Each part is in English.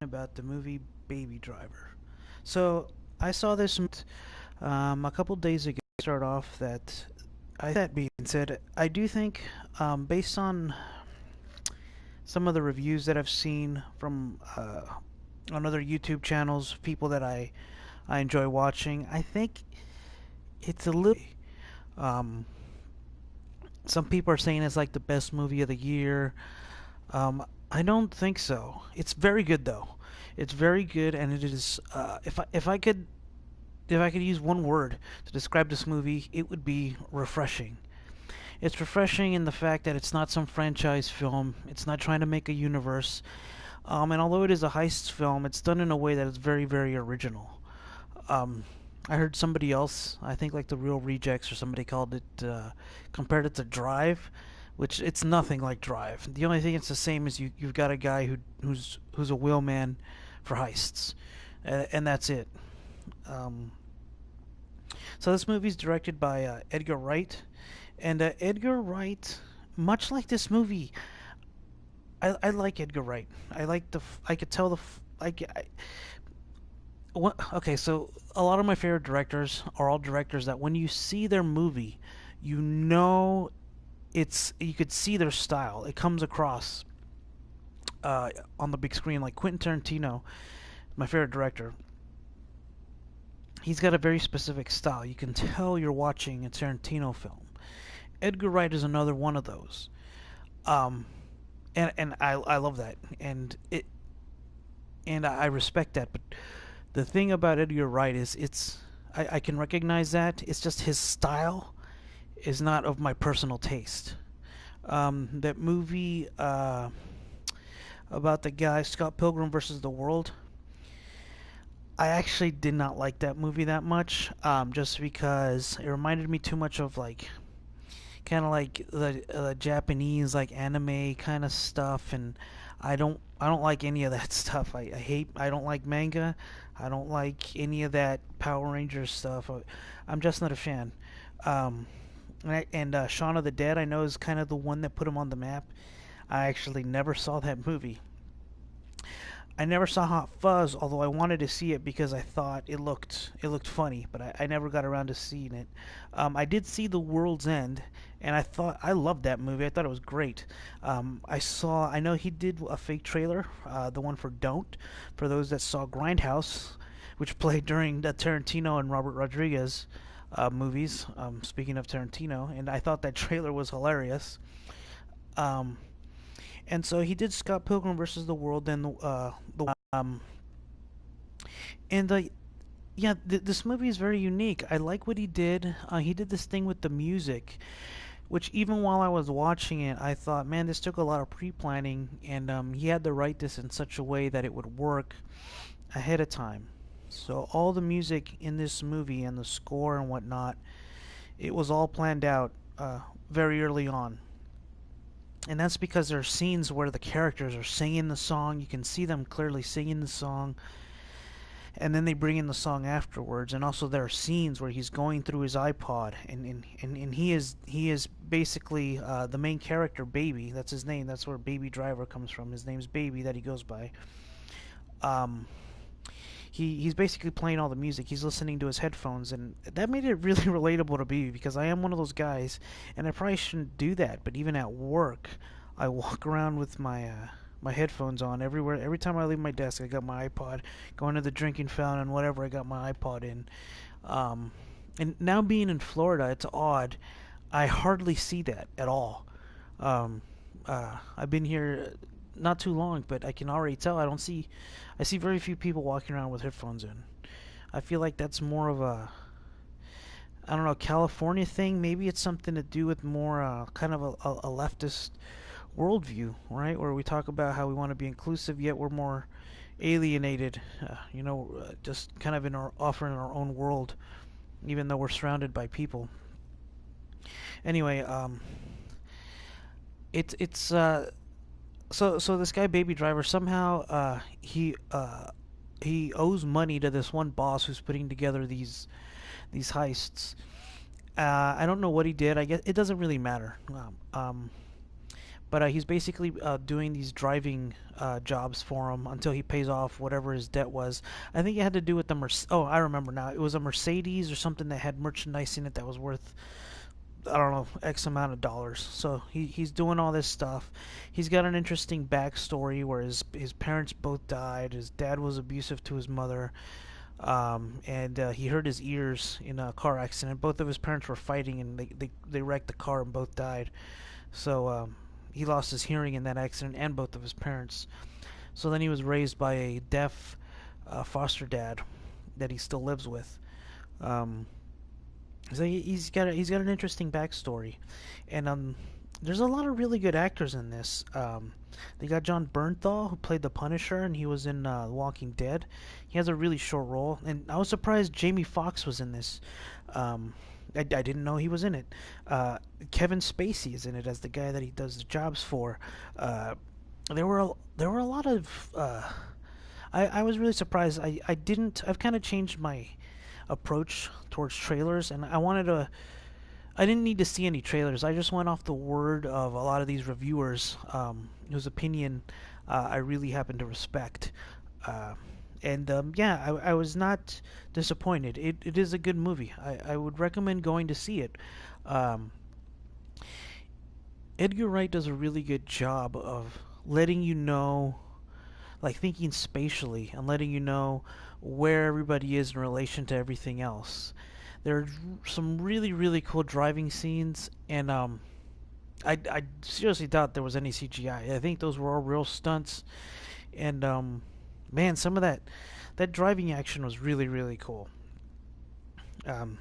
about the movie Baby Driver. So I saw this a couple days ago. Start off that that being said, I do think, based on some of the reviews that I've seen from on other YouTube channels, people that I enjoy watching, I think it's a little. Um, some people are saying it's like the best movie of the year. I don't think so. It's very good though. It's very good, and it is. If I could use one word to describe this movie, it would be refreshing. It's refreshing in the fact that it's not some franchise film. It's not trying to make a universe. And although it is a heist film, it's done in a way that is very, very original. Um, I heard somebody else, I think like the Real Rejects or somebody called it, compared it to Drive, which it's nothing like Drive. The only thing it's the same is you've got a guy who's a wheelman for heists, and that's it. Um, so this movie's directed by Edgar Wright, and Edgar Wright, much like this movie, I like Edgar Wright. I like I could tell okay, so a lot of my favorite directors are all directors that when you see their movie, you know you could see their style. It comes across uh, on the big screen. Like Quentin Tarantino, my favorite director. He's got a very specific style. You can tell you're watching a Tarantino film. Edgar Wright is another one of those. Um, and I love that, and I respect that. But the thing about Edgar Wright is I can recognize that. It's just his style is not of my personal taste. That movie about the guy Scott Pilgrim versus the World. I actually did not like that movie that much, just because it reminded me too much of like kind of like the Japanese like anime kind of stuff, and I don't like any of that stuff. I don't like manga. I don't like any of that Power Rangers stuff. I'm just not a fan. Um, Shaun of the Dead, I know, is kind of the one that put him on the map. I actually never saw that movie. I never saw Hot Fuzz, although I wanted to see it because I thought it looked funny, but I never got around to seeing it. I did see The World's End, and I loved that movie. I thought it was great. I know he did a fake trailer, the one for Don't, for those that saw Grindhouse, which played during the Tarantino and Robert Rodriguez movies. Speaking of Tarantino, and I thought that trailer was hilarious. Um, and so he did Scott Pilgrim versus the World and the and yeah, this movie is very unique. I like what he did. He did this thing with the music, which even while I was watching it, I thought, man, this took a lot of pre-planning, and he had to write this in such a way that it would work ahead of time. So all the music in this movie and the score and whatnot, it was all planned out very early on. And that's because there are scenes where the characters are singing the song. You can see them clearly singing the song, and then they bring in the song afterwards. And also there are scenes where he's going through his iPod, and he is basically the main character, Baby. That's his name. That's where Baby Driver comes from. His name's Baby that he goes by. Um, he's basically playing all the music. He's listening to his headphones, and that made it really relatable to me because I am one of those guys, and I probably shouldn't do that. But even at work, I walk around with my headphones on everywhere. Every time I leave my desk, I got my iPod. Going to the drinking fountain, whatever, I got my iPod in. Um, and now being in Florida, it's odd. I hardly see that at all. Um, I've been here not too long, but I can already tell I see very few people walking around with headphones in. I feel like that's more of a, I don't know, California thing. Maybe it's something to do with more kind of a leftist worldview, right? Where we talk about how we want to be inclusive, yet we're more alienated, just kind of in our offering our own world, even though we're surrounded by people. Anyway, it's so this guy Baby Driver somehow he owes money to this one boss who's putting together these heists. I don't know what he did. I guess it doesn't really matter. but he's basically doing these driving jobs for him until he pays off whatever his debt was. I think it had to do with the Oh, I remember now. It was a Mercedes or something that had merchandise in it that was worth, I don't know, X amount of dollars. So he's doing all this stuff. He's got an interesting backstory where his parents both died. His dad was abusive to his mother, and he hurt his ears in a car accident. Both of his parents were fighting, and they wrecked the car and both died. So he lost his hearing in that accident and both of his parents. So then he was raised by a deaf foster dad that he still lives with. Um, so he's got an interesting backstory, and there's a lot of really good actors in this. They got John Bernthal, who played the Punisher, and he was in The Walking Dead. He has a really short role, and I was surprised Jamie Foxx was in this. I didn't know he was in it. Kevin Spacey is in it as the guy that he does the jobs for. Uh, there were a lot of. I was really surprised. I didn't. I've kind of changed my approach towards trailers, and I didn't need to see any trailers. I just went off the word of a lot of these reviewers, whose opinion I really happen to respect. Uh, and yeah, I was not disappointed. It is a good movie. I would recommend going to see it. Um, Edgar Wright does a really good job of letting you know, like thinking spatially and letting you know where everybody is in relation to everything else. There are some really really cool driving scenes, and I seriously doubt there was any CGI. I think those were all real stunts, and man, some of that driving action was really really cool. Um,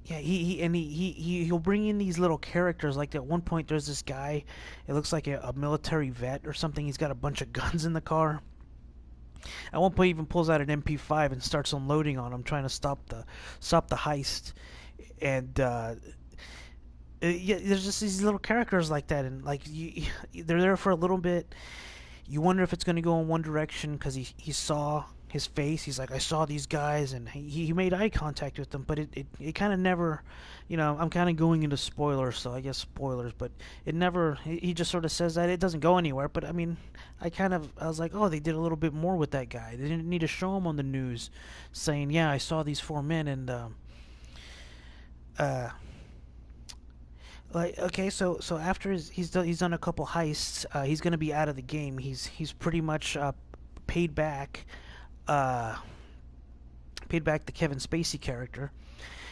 yeah, he'll bring in these little characters. Like at one point, there's this guy. It looks like a military vet or something. He's got a bunch of guns in the car. At one point, he even pulls out an MP5 and starts unloading on him, trying to stop the heist. And yeah, there's just these little characters like that, and like they're there for a little bit. You wonder if it's going to go in one direction because he saw his face. He's like, I saw these guys, and he made eye contact with them, but it kind of never, I'm kind of going into spoilers, so I guess spoilers, but it never, he just sort of says that it doesn't go anywhere. But I mean, I was like, oh, they did a little bit more with that guy. They didn't need to show him on the news saying, yeah, I saw these four men, and uh, like, okay, so after he's done a couple heists, he's gonna be out of the game. He's pretty much paid back, uh, paid back the Kevin Spacey character,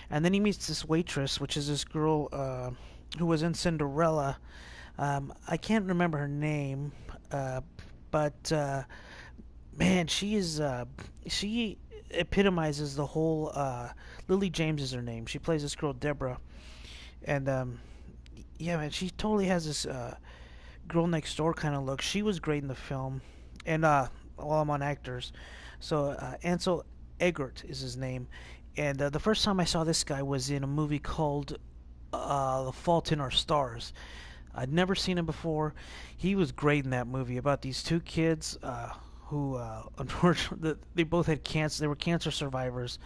and then he meets this waitress, which is this girl who was in Cinderella. I can't remember her name, but man, she epitomizes the whole. Lily James is her name. She plays this girl Deborah, and yeah, man, she totally has this girl next door kind of look. She was great in the film, and while I'm on actors, so Ansel Egert is his name, and the first time I saw this guy was in a movie called The Fault in Our Stars. I'd never seen him before. He was great in that movie about these two kids who, unfortunately, they both had cancer. They were cancer survivors,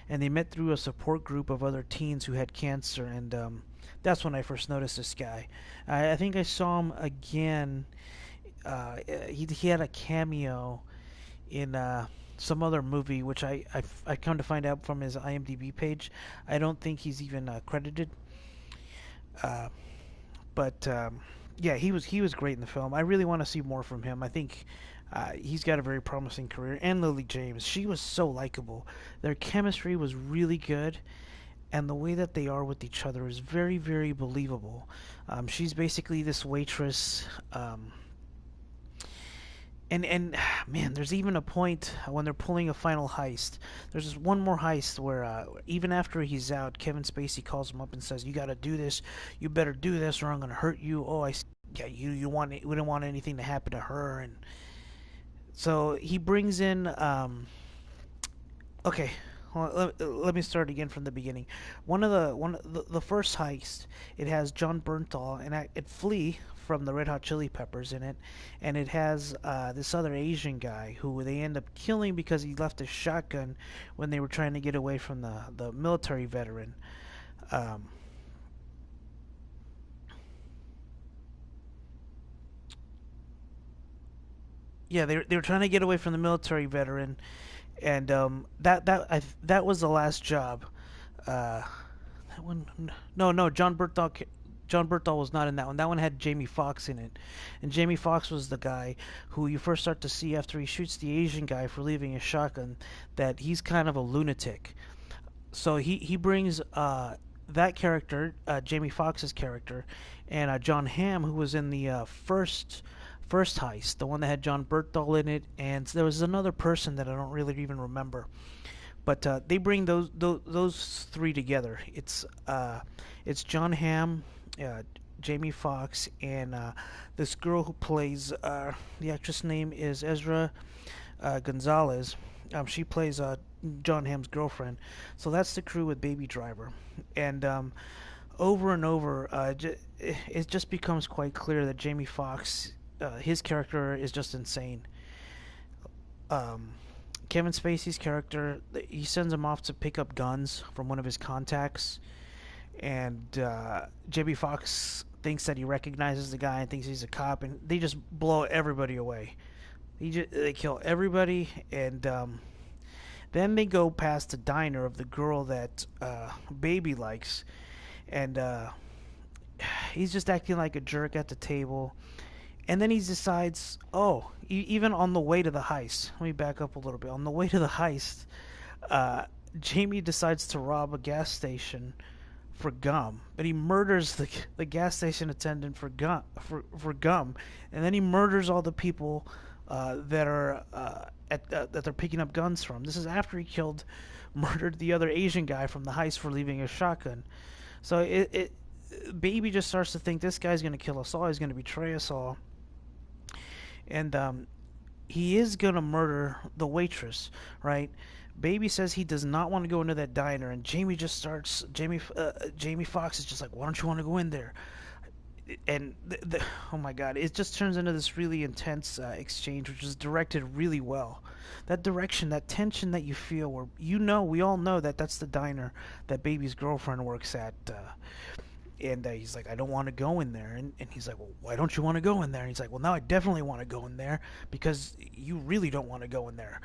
and they met through a support group of other teens who had cancer, and that's when I first noticed this guy. I think I saw him again. He had a cameo in some other movie, which I come to find out from his IMDb page. I don't think he's even credited. Uh, but yeah, he was great in the film. I really want to see more from him. I think he's got a very promising career. And Lily James, she was so likable. Their chemistry was really good, and the way that they are with each other is very, very believable. She's basically this waitress. And man, there's even a point when they're pulling a final heist. There's this one more heist where even after he's out, Kevin Spacey calls him up and says, "You got to do this. You better do this, or I'm gonna hurt you." Oh, yeah, you want it, we don't want anything to happen to her, and so he brings in. Okay, well, let me start again from the beginning. The first heist, it has John Bernthal and it Flea from the Red Hot Chili Peppers in it, and it has this other Asian guy who they end up killing because he left a shotgun when they were trying to get away from the military veteran. Um, Yeah, they were trying to get away from the military veteran, and that was the last job. Uh, that one, no, John Berthal was not in that one. That one had Jamie Foxx in it, and Jamie Foxx was the guy who you first start to see after he shoots the Asian guy for leaving his shotgun. That he's kind of a lunatic. So he brings that character, Jamie Foxx's character, and John Hamm, who was in the first heist, the one that had John Berthal in it, and there was another person that I don't really even remember. But they bring those three together. It's John Hamm, uh, Jamie Foxx, and this girl who plays the actress name is Ezra Gonzalez. She plays John Hamm's girlfriend. So that's the crew with Baby Driver, and over and over, it just becomes quite clear that Jamie Foxx, his character is just insane. Um, Kevin Spacey's character, he sends him off to pick up guns from one of his contacts, and Jamie Foxx thinks that he recognizes the guy and thinks he's a cop, and they just blow everybody away. They kill everybody, and then they go past the diner of the girl that Baby likes, and he's just acting like a jerk at the table. And then he decides, oh, even on the way to the heist, let me back up a little bit. On the way to the heist, uh, Jamie decides to rob a gas station for gum, but he murders the gas station attendant for gum, and then he murders all the people that are that they're picking up guns from. This is after he murdered the other Asian guy from the heist for leaving a shotgun. So Baby just starts to think this guy's gonna kill us all. He's gonna betray us all, and he is gonna murder the waitress, right? Baby says he does not want to go into that diner, and Jamie Foxx is just like, why don't you want to go in there? And oh my god, it just turns into this really intense exchange, which is directed really well. That direction, that tension that you feel, where we all know that that's the diner that Baby's girlfriend works at. And he's like, I don't want to go in there. And he's like, well, why don't you want to go in there? And he's like, well, now I definitely want to go in there because you really don't want to go in there.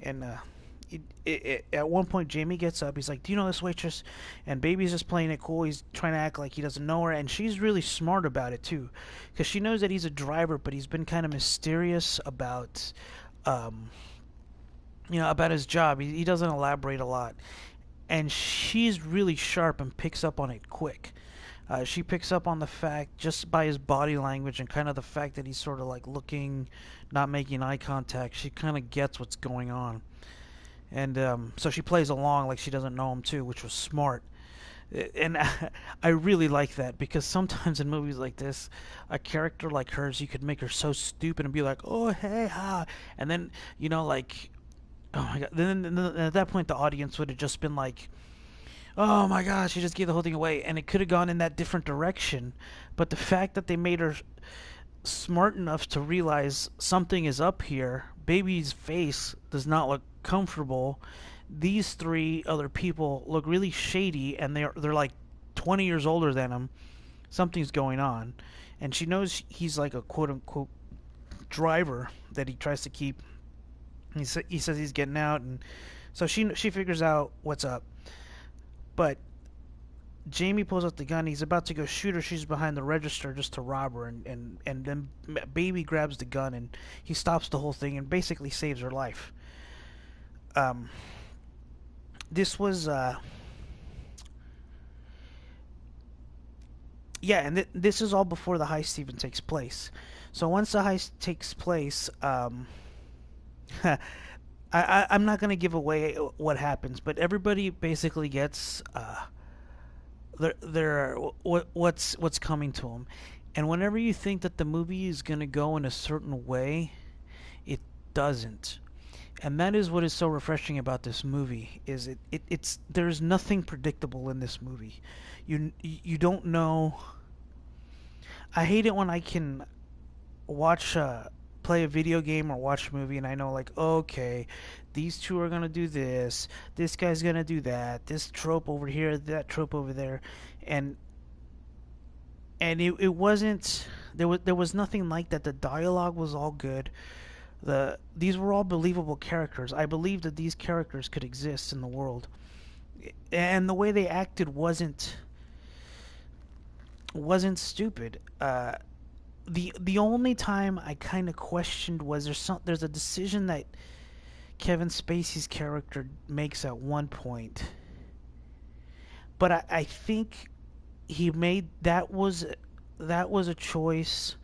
And at one point, Jamie gets up. He's like, do you know this waitress? And Baby's just playing it cool. He's trying to act like he doesn't know her. And she's really smart about it, too. Because she knows that he's a driver, but he's been kind of mysterious um, about his job. He doesn't elaborate a lot. And she's really sharp and picks up on it quick. She picks up on the fact just by his body language and kind of the fact that he's sort of like looking, not making eye contact. She kind of gets what's going on, and so she plays along like she doesn't know him too, which was smart. And I really like that because sometimes in movies like this, a character like hers, you could make her so stupid and be like, "Oh hey ha," and then like, oh my god. Then at that point, the audience would have just been like, oh my gosh, she just gave the whole thing away, and it could have gone in that different direction. But the fact that they made her smart enough to realize something is up here, Baby's face does not look comfortable. These three other people look really shady, and they're like 20 years older than him. Something's going on, and she knows he's like a quote unquote driver that he tries to keep. He says he's getting out, and so she figures out what's up. But Jamie pulls out the gun. He's about to go shoot her. She's behind the register just to rob her. And then Baby grabs the gun and he stops the whole thing and basically saves her life. This was... yeah, and this is all before the heist even takes place. So once the heist takes place... I'm not going to give away what happens, but everybody basically gets what's coming to them. And whenever you think that the movie is going to go in a certain way, it doesn't. And that is what is so refreshing about this movie is it's there's nothing predictable in this movie. You don't know. I hate it when I can watch play a video game or watch a movie and I know like, okay, these two are gonna do this guy's gonna do that, this trope over here, that trope over there, and it wasn't, there was nothing like that. The dialogue was all good. These were all believable characters. I believed that these characters could exist in the world, and the way they acted wasn't stupid. The only time I kind of questioned was there's a decision that Kevin Spacey's character makes at one point, but I think he made that was a choice.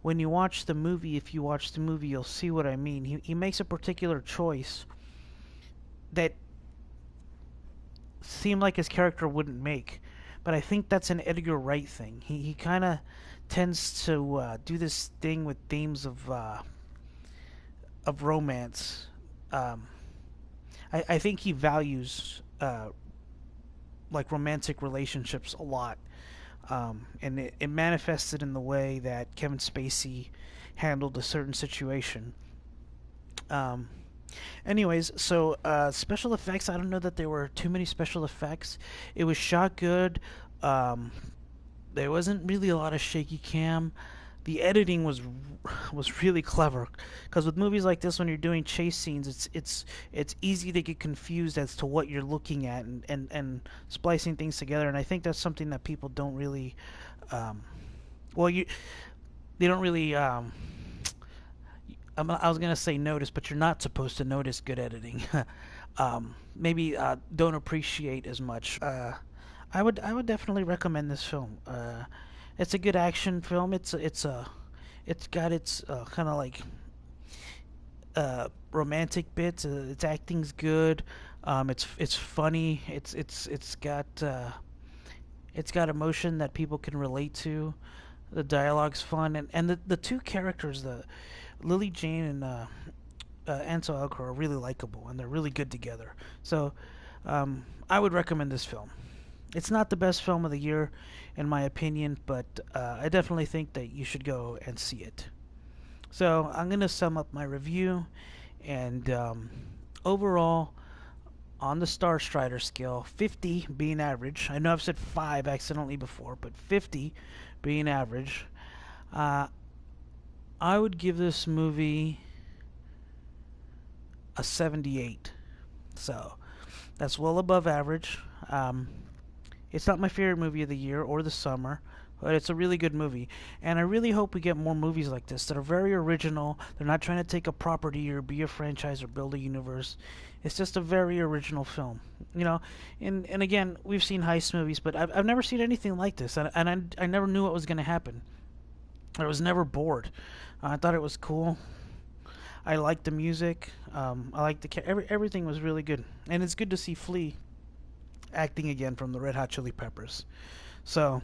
When you watch the movie, if you watch the movie, you'll see what I mean. He makes a particular choice that seemed like his character wouldn't make, but I think that's an Edgar Wright thing. He kind of tends to do this thing with themes of romance. Um, I think he values like romantic relationships a lot, and it manifested in the way that Kevin Spacey handled a certain situation. Um, Anyways, so special effects. I don't know that there were too many special effects. It was shot good. Um, there wasn't really a lot of shaky cam. The editing was really clever because with movies like this, when you're doing chase scenes, it's easy to get confused as to what you're looking at and splicing things together. And I think that's something that people don't really, um, well, you they don't really. I was gonna say notice, but you're not supposed to notice good editing. Maybe don't appreciate as much. I would definitely recommend this film. It's a good action film. It's got its kind of like romantic bits. Its acting's good. It's funny. It's got emotion that people can relate to. The dialogue's fun, and the two characters, the Lily Jane and Ansel Elgort, are really likable, and they're really good together. So I would recommend this film. It's not the best film of the year, in my opinion, but I definitely think that you should go and see it. So I'm going to sum up my review, and overall, on the Star Strider scale, 50 being average. I know I've said 5 accidentally before, but 50 being average. Uh, I would give this movie a 78. So that's well above average. It's not my favorite movie of the year or the summer, but it's a really good movie. And I really hope we get more movies like this that are very original. They're not trying to take a property or be a franchise or build a universe. It's just a very original film, you know. And again, we've seen heist movies, but I've never seen anything like this, and I never knew what was going to happen. I was never bored. I thought it was cool. I liked the music. I liked everything was really good, and it's good to see Flea acting again from the Red Hot Chili Peppers. So,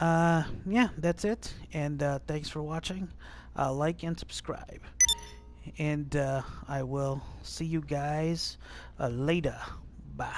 yeah, that's it. And thanks for watching. Like and subscribe. And I will see you guys later. Bye.